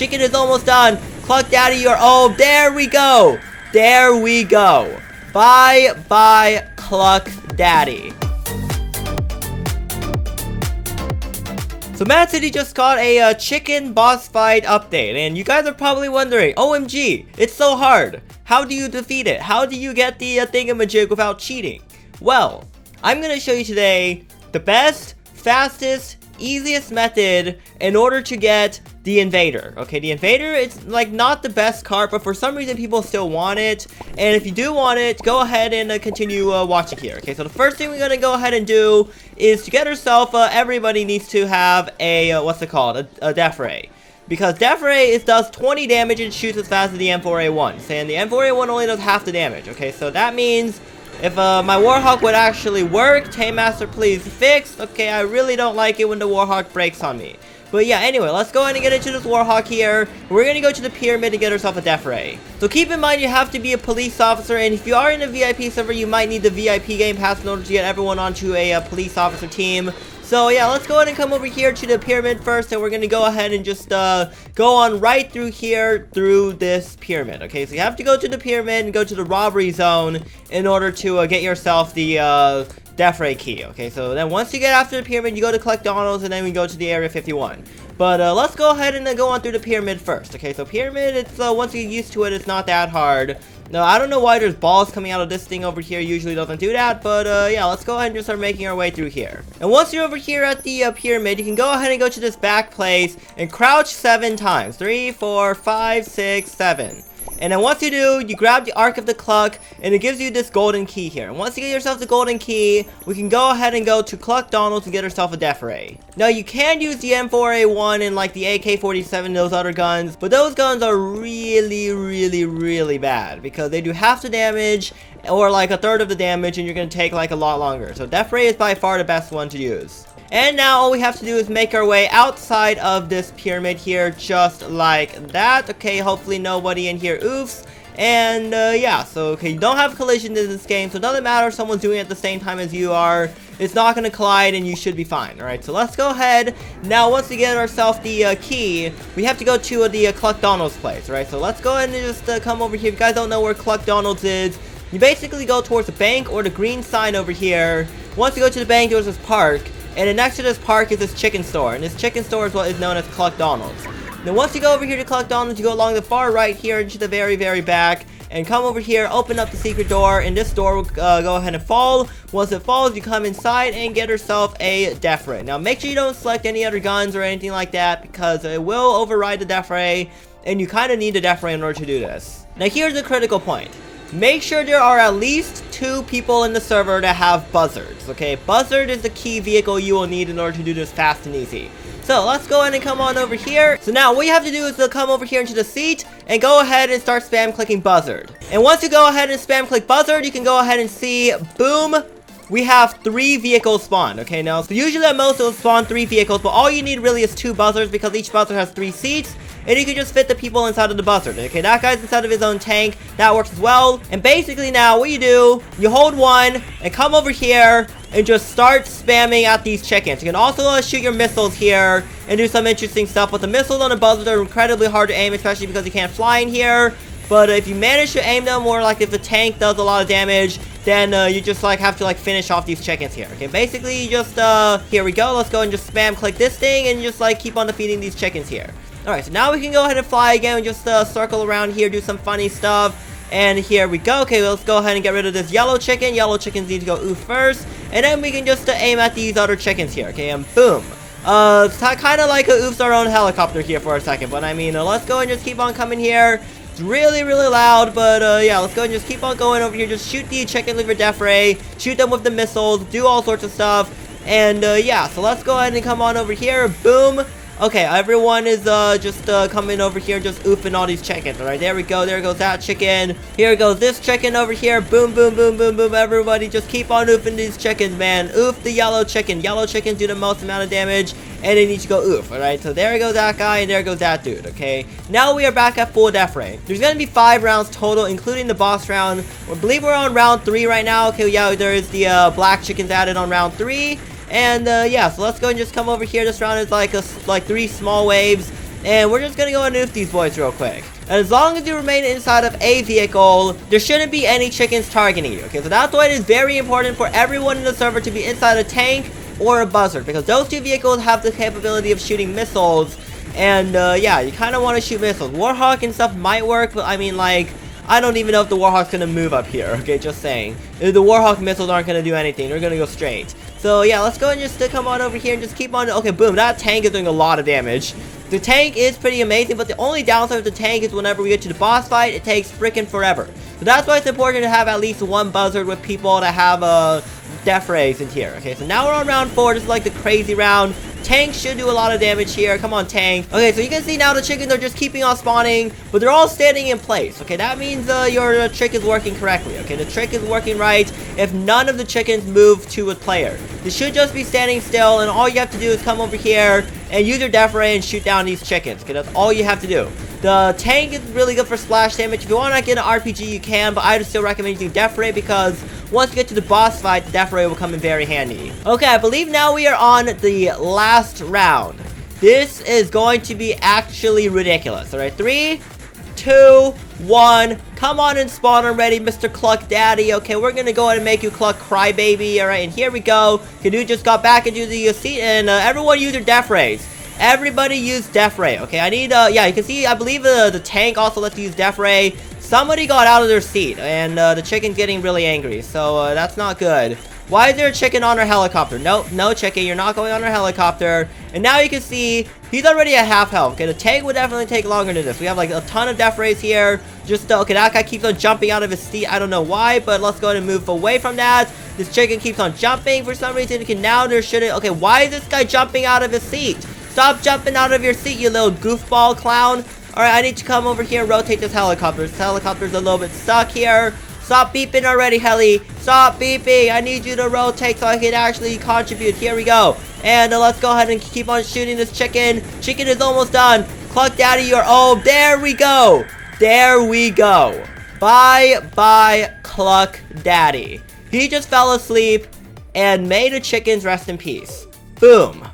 chicken is almost done. Cluck Daddy, you're... Oh, there we go. There we go. Bye, bye, Cluck Daddy. So Mad City just got a chicken boss fight update, and you guys are probably wondering, OMG, it's so hard. How do you defeat it? How do you get the thingamajig without cheating? Well, I'm gonna show you today the best, fastest, easiest method in order to get the Invader. Okay, the Invader, it's like not the best card, but for some reason people still want it. And if you do want it, go ahead and continue watching here. Okay, so the first thing we're gonna go ahead and do is to get ourselves, everybody needs to have a, what's it called? A Death Ray. Because Death Ray does 20 damage and shoots as fast as the M4A1. And the M4A1 only does half the damage. Okay, so that means if my Warhawk would actually work, Tame Master please fix. Okay, I really don't like it when the Warhawk breaks on me. But yeah, anyway, let's go ahead and get into this Warhawk here. We're gonna go to the pyramid and get ourselves a Death Ray. So keep in mind you have to be a police officer, and if you are in a VIP server, you might need the VIP game pass in order to get everyone onto a police officer team. So yeah, let's go ahead and come over here to the pyramid first, and we're gonna go ahead and just go on right through here, through this pyramid. Okay, so you have to go to the pyramid and go to the robbery zone in order to get yourself the Death Ray key. Okay, so then once you get after the pyramid, you go to collect Donalds, and then we go to the Area 51. But let's go ahead and go on through the pyramid first. Okay, so pyramid, it's once you get used to it, it's not that hard. No, I don't know why there's balls coming out of this thing over here. Usually doesn't do that, but yeah, let's go ahead and just start making our way through here. And once you're over here at the pyramid, you can go ahead and go to this back place and crouch 7 times. 3, 4, 5, 6, 7. And then once you do, you grab the Ark of the Cluck, and it gives you this golden key here. And once you get yourself the golden key, we can go ahead and go to Cluck Donalds and get ourselves a Death Ray. Now, you can use the M4A1 and like the AK-47, those other guns, but those guns are really, really, really bad because they do half the damage or like a third of the damage, and you're going to take like a lot longer. So Death Ray is by far the best one to use. And now all we have to do is make our way outside of this pyramid here, just like that. Okay, hopefully nobody in here oofs. And yeah, so okay, you don't have collisions in this game, so it doesn't matter if someone's doing it at the same time as you are. It's not going to collide and you should be fine. Alright, so let's go ahead. Now, once we get ourselves the key, we have to go to the Cluck Donalds place. Alright, so let's go ahead and just come over here. If you guys don't know where Cluck Donalds is, you basically go towards the bank or the green sign over here. Once you go to the bank, there's this park. And then next to this park is this chicken store. And this chicken store is what is known as Cluck Donalds. Then once you go over here to Cluck Donalds, you go along the far right here into the very, very back. And come over here, open up the secret door. And this door will go ahead and fall. Once it falls, you come inside and get yourself a Death Ray. Now, make sure you don't select any other guns or anything like that, because it will override the Death Ray. And you kind of need the Death Ray in order to do this. Now, here's the critical point. Make sure there are at least 2 people in the server that have buzzards, okay? Buzzard is the key vehicle you will need in order to do this fast and easy. So, let's go ahead and come on over here. So now, what you have to do is to come over here into the seat and go ahead and start spam clicking buzzard. And once you go ahead and spam click buzzard, you can go ahead and see, boom, we have 3 vehicles spawned, okay? Now, so usually at most it will spawn 3 vehicles, but all you need really is 2 buzzards because each buzzard has 3 seats. And you can just fit the people inside of the buzzard. Okay, that guy's inside of his own tank. That works as well. And basically now, what you do, you hold 1 and come over here and just start spamming at these chickens. You can also shoot your missiles here and do some interesting stuff. But the missiles on the buzzard are incredibly hard to aim, especially because you can't fly in here. But if you manage to aim them, or like if the tank does a lot of damage, then you just like have to like finish off these chickens here. Okay, basically you just here we go. Let's go and just spam click this thing and just like keep on defeating these chickens here. Alright, so now we can go ahead and fly again and just circle around here, do some funny stuff. And here we go. Okay, let's go ahead and get rid of this yellow chicken. Yellow chickens need to go oof first. And then we can just aim at these other chickens here. Okay, and boom. It's kind of like a oofs our own helicopter here for a second. But I mean, let's go and just keep on coming here. It's really, really loud, but yeah, let's go and just keep on going over here. Just shoot the chicken with your Death Ray. Shoot them with the missiles. Do all sorts of stuff. And yeah, so let's go ahead and come on over here. Boom. Okay, everyone is just coming over here, just oofing all these chickens. Alright, there we go. There goes that chicken. Here goes this chicken over here. Boom, boom, boom, boom, boom. Everybody just keep on oofing these chickens, man. Oof the yellow chicken. Yellow chickens do the most amount of damage, and they need to go oof. Alright, so there goes that guy, and there goes that dude, okay? Now we are back at full Death Ray. There's gonna be 5 rounds total, including the boss round. I believe we're on round 3 right now. Okay, yeah, there is the black chickens added on round 3. And yeah, so let's go and just come over here. This round is like 3 small waves. And we're just gonna go and nuke these boys real quick. And as long as you remain inside of a vehicle, there shouldn't be any chickens targeting you. Okay, so that's why it is very important for everyone in the server to be inside a tank or a buzzard, because those two vehicles have the capability of shooting missiles. And yeah, you kind of want to shoot missiles. Warhawk and stuff might work, but I mean, like, I don't even know if the Warhawk's gonna move up here. Okay, just saying. The Warhawk missiles aren't gonna do anything. They're gonna go straight. So yeah, let's go and just come on over here and just keep on. Okay, boom, that tank is doing a lot of damage. The tank is pretty amazing, but the only downside of the tank is whenever we get to the boss fight, it takes freaking forever. So that's why it's important to have at least one buzzard with people that have death rays in here. Okay, so now we're on round 4. This is like the crazy round. Tanks should do a lot of damage here. Come on, tank. Okay, so you can see now the chickens are just keeping on spawning, but they're all standing in place. Okay, that means your trick is working correctly. Okay, the trick is working right if none of the chickens move to a player. They should just be standing still, and all you have to do is come over here and use your death ray and shoot down these chickens. Okay, that's all you have to do. The tank is really good for splash damage. If you want to get an RPG, you can, but I would still recommend using death ray because once you get to the boss fight, the death ray will come in very handy. Okay, I believe now we are on the last round. This is going to be actually ridiculous. Alright, 3, 2, 1. Come on and spawn already, Mr. Cluck Daddy. Okay, we're gonna go ahead and make you Cluck Crybaby. Alright, and here we go. Canoe just got back into the seat, and everyone use your death rays. Everybody use death ray. Okay, I need yeah, you can see, I believe the tank also lets you use death ray. Somebody got out of their seat, and the chicken's getting really angry, so that's not good. Why is there a chicken on our helicopter? Nope, no chicken, you're not going on our helicopter. And now you can see, he's already at half health. Okay, the tank would definitely take longer than this. We have like a ton of death rays here. Just, okay, that guy keeps on jumping out of his seat. I don't know why, but let's go ahead and move away from that. This chicken keeps on jumping for some reason. Okay, now there shouldn't, okay, why is this guy jumping out of his seat? Stop jumping out of your seat, you little goofball clown. Alright, I need to come over here and rotate this helicopter. This helicopter's a little bit stuck here. Stop beeping already, heli. Stop beeping. I need you to rotate so I can actually contribute. Here we go. And let's go ahead and keep on shooting this chicken. Chicken is almost done. Cluck Daddy, you're... Oh, there we go. There we go. Bye-bye, Cluck Daddy. He just fell asleep and made the chickens rest in peace. Boom.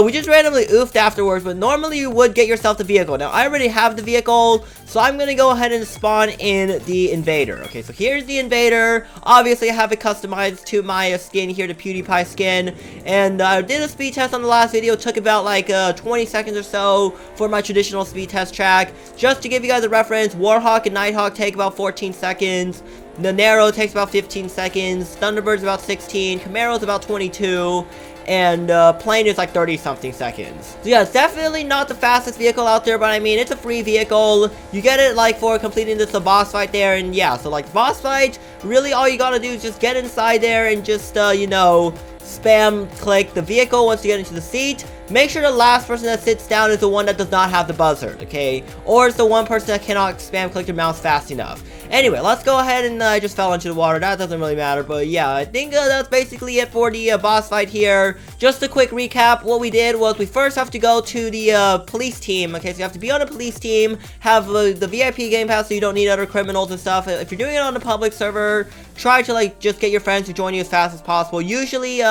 We just randomly oofed afterwards, but normally you would get yourself the vehicle. Now, I already have the vehicle, so I'm gonna go ahead and spawn in the Invader. Okay, so here's the Invader. Obviously, I have it customized to my skin here, the PewDiePie skin. And I did a speed test on the last video. It took about like 20 seconds or so for my traditional speed test track. Just to give you guys a reference, Warhawk and Nighthawk take about 14 seconds. The Narrow takes about 15 seconds. Thunderbird's about 16. Camaro's about 22. And Plane is like 30-something seconds. So yeah, it's definitely not the fastest vehicle out there, but I mean, it's a free vehicle. You get it like for completing this boss fight there, and yeah, so like the boss fight, really all you gotta do is just get inside there and just, you know, spam click the vehicle once you get into the seat. Make sure the last person that sits down is the one that does not have the buzzard, okay? Or it's the one person that cannot spam click their mouse fast enough. Anyway, let's go ahead and I just fell into the water. That doesn't really matter, but yeah, I think that's basically it for the boss fight here. Just a quick recap. What we did was we first have to go to the police team. Okay, so you have to be on a police team, have the VIP game pass so you don't need other criminals and stuff. If you're doing it on the public server, try to like just get your friends to join you as fast as possible. Usually,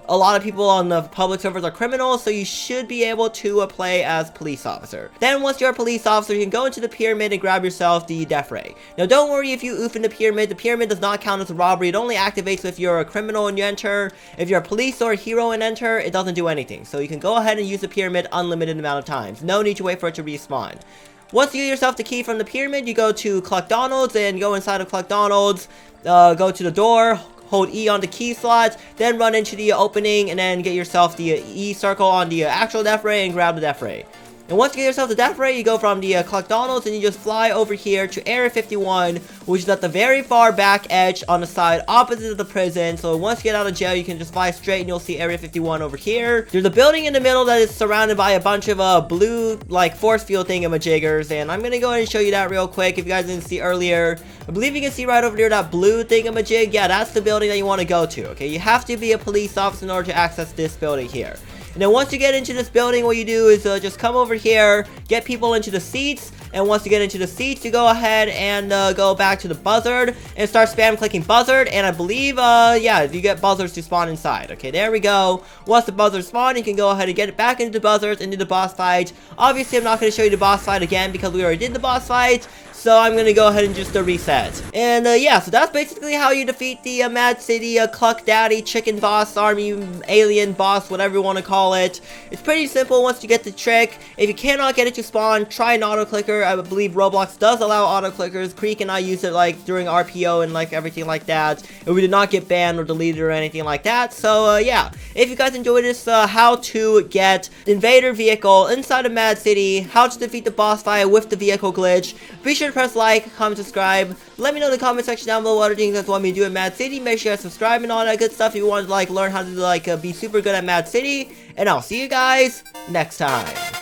a lot of people on the public servers are criminals, so you should be able to play as police officer. Then once you're a police officer, you can go into the pyramid and grab yourself the death ray. Now don't worry if you oof in the pyramid. The pyramid does not count as a robbery. It only activates if you're a criminal and you enter. If you're a police or a hero and enter, it doesn't do anything. So you can go ahead and use the pyramid unlimited amount of times. No need to wait for it to respawn. Once you get yourself the key from the pyramid, you go to Cluckdonald's and go inside of Cluckdonald's. Go to the door. Hold E on the key slot, then run into the opening, and then get yourself the E circle on the actual death ray and grab the death ray. And once you get yourself the death ray, you go from the Cluckdonald's and you just fly over here to Area 51, which is at the very far back edge on the side opposite of the prison. So once you get out of jail, you can just fly straight and you'll see Area 51 over here. There's a building in the middle that is surrounded by a bunch of blue, like, force field thingamajiggers, and I'm gonna go ahead and show you that real quick if you guys didn't see earlier. I believe you can see right over there that blue thingamajig. Yeah, that's the building that you want to go to, okay? You have to be a police officer in order to access this building here. And then once you get into this building, what you do is just come over here, get people into the seats. And once you get into the seats, you go ahead and go back to the buzzard and start spam clicking buzzard. And I believe, yeah, you get buzzards to spawn inside. Okay, there we go. Once the buzzards spawn, you can go ahead and get it back into the buzzards, into the boss fight. Obviously, I'm not going to show you the boss fight again because we already did the boss fight. So I'm going to go ahead and just reset. And yeah, so that's basically how you defeat the Mad City Cluck Daddy Chicken Boss Army Alien Boss, whatever you want to call it. It's pretty simple once you get the trick. If you cannot get it to spawn, try an auto clicker. I believe Roblox does allow auto clickers. Creek and I used it like during RPO and like everything like that. And we did not get banned or deleted or anything like that. So yeah, if you guys enjoyed this how to get Invader vehicle inside of Mad City, how to defeat the boss fight with the vehicle glitch, be sure to press like, comment, subscribe. Let me know in the comment section down below what other things you guys want me to do in Mad City. Make sure you guys subscribe and all that good stuff if you want to like learn how to like be super good at Mad City. And I'll see you guys next time.